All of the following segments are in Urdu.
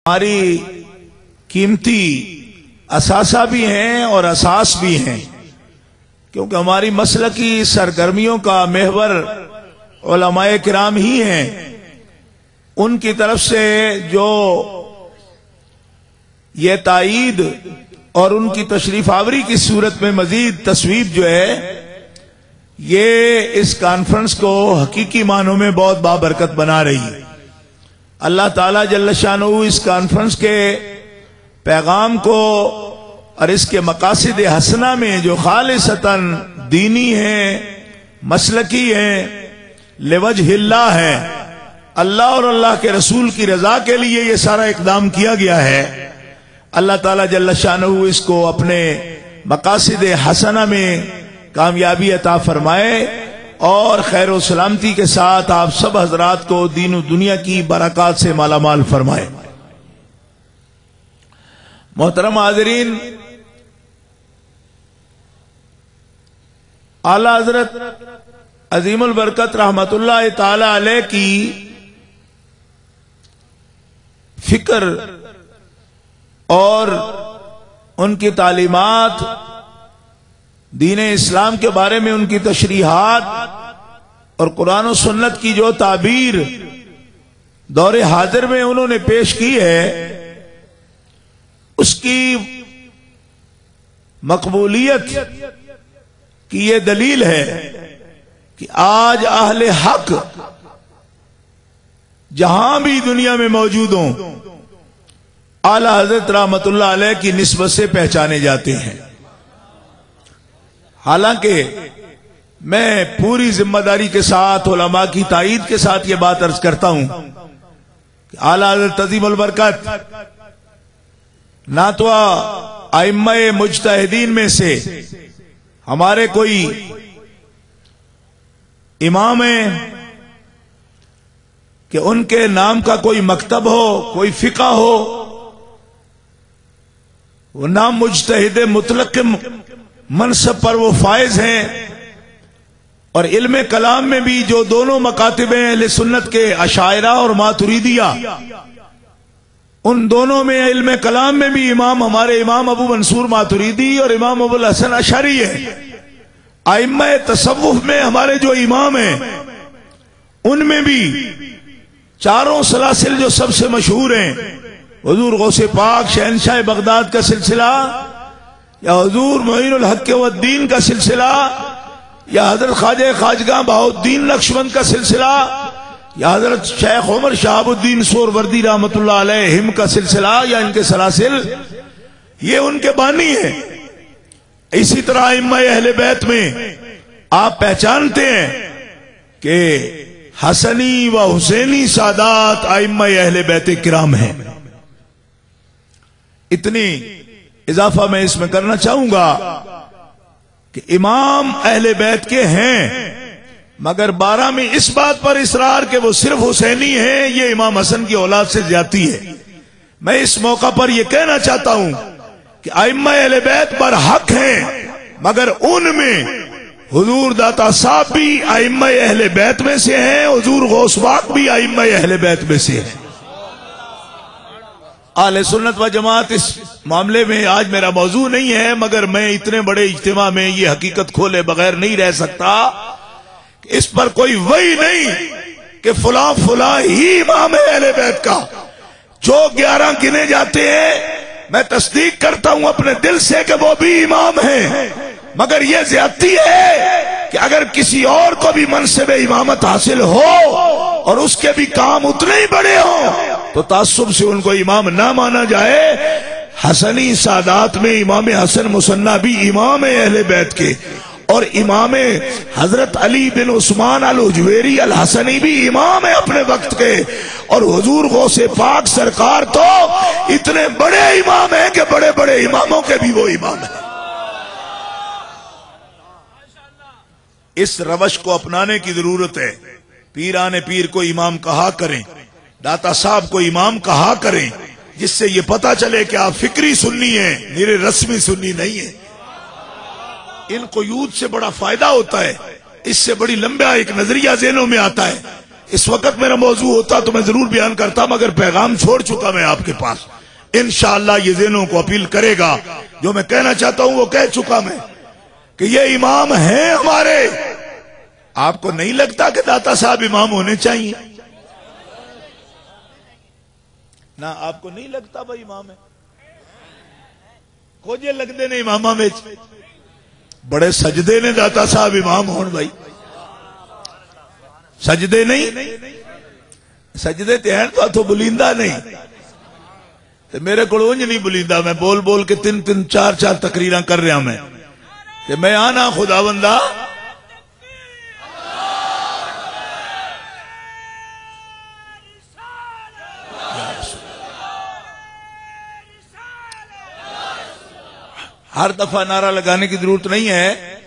ہماری قیمتی اثاثہ بھی ہیں اور اساس بھی ہیں، کیونکہ ہماری مسلکی سرگرمیوں کا محور علماء کرام ہی ہیں۔ ان کی طرف سے جو یہ تائید اور ان کی تشریف آوری کی صورت میں مزید تصویب جو ہے، یہ اس کانفرنس کو حقیقی معنوں میں بہت بابرکت بنا رہی ہے۔ اللہ تعالیٰ جل شانہ اس کانفرنس کے پیغام کو اور اس کے مقاصد حسنہ میں جو خالصتاً دینی ہیں، مسلکی ہیں، لوجہ اللہ ہے، اللہ اور اللہ کے رسول کی رضا کے لیے یہ سارا اقدام کیا گیا ہے، اللہ تعالیٰ جل شانہ اس کو اپنے مقاصد حسنہ میں کامیابی عطا فرمائے اور خیر و سلامتی کے ساتھ آپ سب حضرات کو دین و دنیا کی برکات سے مالا مال فرمائے۔ محترم حاضرین، اعلی حضرت عظیم البرکت رحمت اللہ تعالی علیہ کی فکر اور ان کی تعلیمات، دین اسلام کے بارے میں ان کی تشریحات اور قرآن و سنت کی جو تعبیر دور حاضر میں انہوں نے پیش کی ہے، اس کی مقبولیت کی یہ دلیل ہے کہ آج اہل حق جہاں بھی دنیا میں موجود ہوں، اعلی حضرت رحمت اللہ علیہ کی نسبت سے پہچانے جاتے ہیں۔ حالانکہ میں پوری ذمہ داری کے ساتھ علماء کی تائید کے ساتھ یہ بات عرض کرتا ہوں کہ اعلی حضرت عظیم البرکت نہ تو ائمہ مجتہدین میں سے ہمارے کوئی امام ہیں کہ ان کے نام کا کوئی مکتب ہو، کوئی فقہ ہو، وہ نام مجتہد مطلق منصب پر وہ فائز ہیں، اور علم کلام میں بھی جو دونوں مکاتب ہیں اہل سنت کے، اشاعرہ اور ماتریدیہ، ان دونوں میں علم کلام میں بھی امام ہمارے امام ابو منصور ماتریدی اور امام ابو الحسن اشعری ہے۔ ائمہ تصوف میں ہمارے جو امام ہیں ان میں بھی چاروں سلاسل جو سب سے مشہور ہیں، حضور غوث پاک شہنشاہ بغداد کا سلسلہ، یا حضور معین الحق والدین کا سلسلہ، یا حضرت خواجہ خواجگاہ بہاؤالدین نقشبند کا سلسلہ، یا حضرت شیخ عمر شہاب الدین سہروردی رحمت اللہ علیہم کا سلسلہ، یا ان کے سلاسل، یہ ان کے بانی ہیں۔ اسی طرح ائمہ اہل بیت میں آپ پہچانتے ہیں کہ حسنی و حسینی سادات ائمہ اہل بیت کرام ہیں۔ اتنی اضافہ میں اس میں کرنا چاہوں گا کہ امام اہل بیت کے ہیں، مگر 12 میں اس بات پر اصرار کہ وہ صرف حسینی ہیں، یہ امام حسن کی اولاد سے زیادتی ہے۔ میں اس موقع پر یہ کہنا چاہتا ہوں کہ ائمہ اہل بیت برحق ہیں، مگر ان میں حضور داتا صاحب بھی ائمہ اہل بیت میں سے ہیں، حضور غوث پاک بھی ائمہ اہل بیت میں سے ہیں۔ اہل سنت و جماعت اس معاملے میں آج میرا موضوع نہیں ہے، مگر میں اتنے بڑے اجتماع میں یہ حقیقت کھولے بغیر نہیں رہ سکتا کہ اس پر کوئی وحی نہیں کہ فلاں فلاں ہی امام اہل بیت کا۔ جو 11 گنے جاتے ہیں میں تصدیق کرتا ہوں اپنے دل سے کہ وہ بھی امام ہیں، مگر یہ زیادتی ہے کہ اگر کسی اور کو بھی منصب امامت حاصل ہو اور اس کے بھی کام اتنے ہی بڑے ہوں تو تعصب سے ان کو امام نہ مانا جائے۔ حسنی سادات میں امام حسن مثنیٰ بھی امام اہل بیت کے، اور امام حضرت علی بن عثمان الحجویری الحسنی بھی امام ہے اپنے وقت کے، اور حضور غوث پاک سرکار تو اتنے بڑے امام ہیں کہ بڑے بڑے اماموں کے بھی وہ امام ہیں۔ اس روش کو اپنانے کی ضرورت ہے۔ پیران پیر کو امام کہا کریں، داتا صاحب کو امام کہا کریں، جس سے یہ پتا چلے کہ آپ فکری سنی ہیں، میرے رسمی سنی نہیں ہیں۔ ان قیود سے بڑا فائدہ ہوتا ہے، اس سے بڑی لمبا ایک نظریہ ذہنوں میں آتا ہے اس وقت میرا موضوع ہوتا تو میں ضرور بیان کرتا، مگر پیغام چھوڑ چکا میں آپ کے پاس. انشاءاللہ یہ ذہنوں کو اپیل کرے گا. جو میں کہنا چاہتا ہوں وہ کہہ چکا میں کہ یہ امام ہیں ہمارے. آپ کو نہیں لگتا کہ داتا صاحب امام ہونے چاہیے؟ نہ آپ کو نہیں لگتا بھائی امام ہے؟ کوجے لگتے نے امامہ میں بڑے سجدے نے داتا صاحب امام ہون بھائی. سجدے نہیں، سجدے تے ہیں تو اتو بلیندہ نہیں. تے میرے کو اونج نہیں بلیندہ، میں بول بول کے 3 4 تقریراں کر رہا میں. تے میں آنا خداوندا ہر دفعہ نعرہ لگانے کی ضرورت نہیں ہے.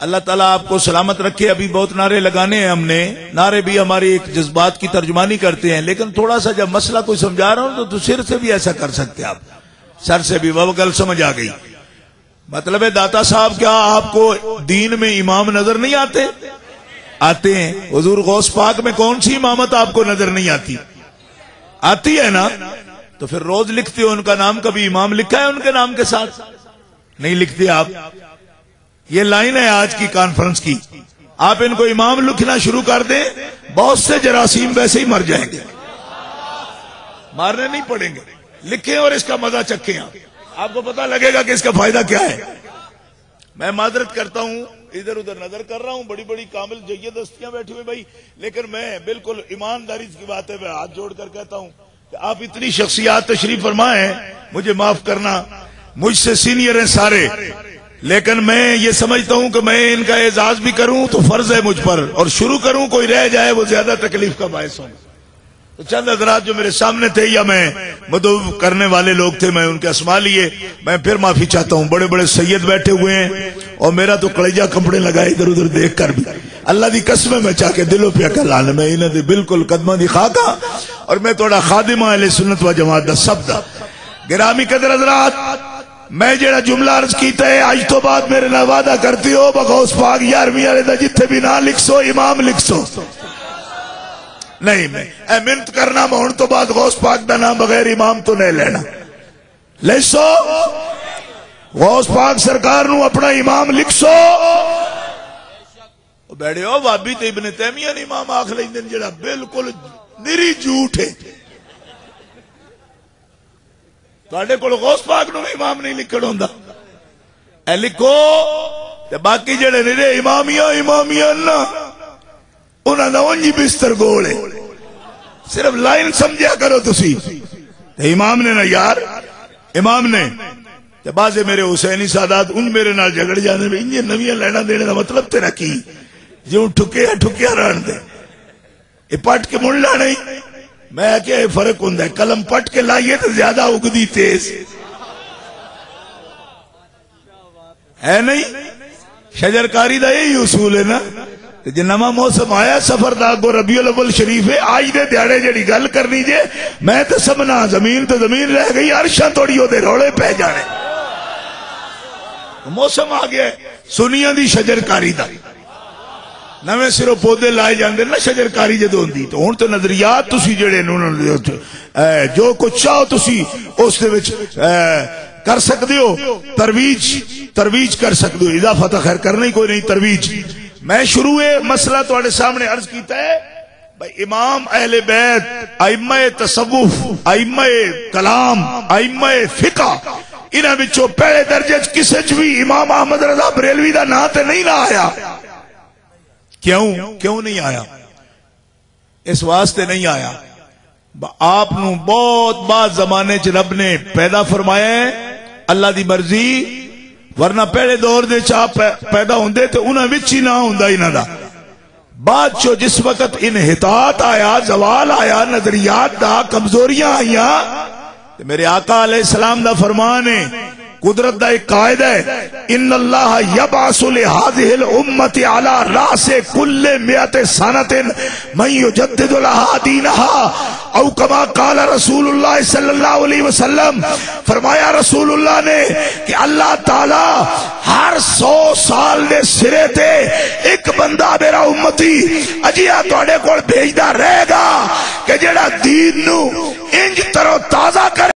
اللہ تعالیٰ آپ کو سلامت رکھے. ابھی بہت نعرے لگانے ہیں ہم نے. نعرے بھی ہماری ایک جذبات کی ترجمانی کرتے ہیں، لیکن تھوڑا سا جب مسئلہ کوئی سمجھا رہا ہوں تو سر سے بھی ایسا کر سکتے آپ. سر سے بھی وہ گل سمجھ آ گئی. مطلب ہے داتا صاحب کیا آپ کو دین میں امام نظر نہیں آتے؟ آتے ہیں. حضور غوث پاک میں کون سی امامت آپ کو نظر نہیں آتی؟ آتی ہے نا. تو پھر روز لکھتے ہو ان کا نام، کبھی امام لکھا ہے ان کے نام کے ساتھ؟ نہیں لکھتے آپ. یہ لائن ہے آج کی کانفرنس کی. آپ ان کو امام لکھنا شروع کر دیں، بہت سے جراثیم ویسے ہی مر جائیں گے. مارنے نہیں پڑیں گے، لکھیں اور اس کا مزہ چکھیں. آپ کو پتہ لگے گا کہ اس کا فائدہ کیا ہے. میں معذرت کرتا ہوں، ادھر ادھر نظر کر رہا ہوں، بڑی بڑی کامل جید ہستیاں بیٹھی ہوئی بھائی، لیکن میں بالکل ایمانداری کی بات ہے، میں ہاتھ جوڑ کر کہتا ہوں کہ آپ اتنی شخصیات تشریف فرمائیں، مجھے معاف کرنا، مجھ سے سینئر ہیں سارے، لیکن میں یہ سمجھتا ہوں کہ میں ان کا اعزاز بھی کروں تو فرض ہے مجھ پر، اور شروع کروں کوئی رہ جائے وہ زیادہ تکلیف کا باعث ہوں. تو چند حضرات جو میرے سامنے تھے یا میں مدعو کرنے والے لوگ تھے، میں ان کے اسما لیے میں پھر معافی چاہتا ہوں. بڑے بڑے سید بیٹھے ہوئے ہیں اور میرا تو کلیجہ کپڑے لگائے ادھر ادھر دیکھ کر بھی. اللہ دی قسم میں چاہ کے دلوں پہ عقل آنے میں انہوں نے بالکل قدمہ دی خاکا، اور میں تھوڑا خادمہ اہل سنت و جماعت دا سب دا. گرامی قدر حضرات، میں جیڑا جملہ عرض کیتا ہے، آج تو بعد میرے نال وعدہ کرتی ہو بغوث پاک 11ویں والے دا جتھے بھی نہ لکھ سو امام لکھ سو. نہیں میں اے منت کرنا، میں ہن تو بعد غوث پاک دا نام بغیر امام تو نہیں لینا. لکھ سو غوث پاک سرکار نو اپنا امام لکھ سو. بیڑے ہو وابی تے ابن تیمیہ نے امام آکھ لیندن، جیڑا بالکل نری جھوٹ ہے. تواڈے کول غوث پاک نو امام نہیں لکھن ہوندا. اے لکھو تے باقی جڑے نرے امامیاں نا انہاں دا اونجی بستر گول ہے. صرف لائن سمجھیا کرو تسی. امام نے نا یار، امام نے تے بعضے میرے حسینی سادات ان میرے نال جھگڑ جاندے نے، انجے نویاں لینا دینے دا مطلب تیرا کی؟ جو ٹھکیا رہن دے، اے پٹ کے مڑ لا نہیں. میں کہ فرق ہوندا ہے، قلم پٹ کے لائیے تو زیادہ اگدی تیز ہے نہیں. شجرکاری دا یہی اصول ہے نا. جی نواں موسم آیا سفر دا گو ربیع الاول شریف ہے، آج دے دیاڑے جڑی گل کرنی جے میں تے سمنا زمین تے زمین رہ گئی، عرشاں توڑی او دے روڑے پہ جانے. موسم آ گیا سنیاں دی شجرکاری دا. نویں سروں پودے لائے جاندے نا شجرکاری جدوں ہوندی. تو ہن تے نظریات تسی جڑے جو کچھ چاہو تسی اس دے وچ کر سکتے ہو، ترویج کر سکتے ہو. اضافہ تو خیر کرنا ہی کوئی نہیں، ترویج. میں شروع مسئلہ تواڈے سامنے عرض کیتا ہے بھائی امام اہل بیت، ائمہ تصوف، ائمہ کلام، ائمہ فقہ، انہاں وچوں پہلے درجے وچ کسے وچ بھی امام احمد رضا بریلوی دا نام تے نہیں نہ آیا. کیوں نہیں آیا؟ اس واسطے نہیں آیا آپ نو بہت بعد زمانے چ رب نے پیدا فرمایا ہے، اللہ دی مرضی، ورنہ پہلے دور دے چاپ پیدا ہوندے تے انہاں وچ ہی نہ ہوندا انہاں دا. بعد چو جس وقت انحطاط آیا، زوال آیا، نظریات دا کمزوریاں آئیاں، میرے آقا علیہ السلام دا فرمان ہے قدرت دا ایک قاعدہ ہے، ان اللہ یبعث لہذہ الامت علی راس کل مئۃ سنۃ من یجدد لها دینها، او کما قال رسول اللہ صلی اللہ علیہ وسلم، فرمایا رسول اللہ نے کہ اللہ تعالی ہر 100 سال دے سرے تے ایک بندہ میرا امتی اجیا تواڈے کول بھیجدا رہے گا کہ جڑا دین نو انج ترو تازہ کرے۔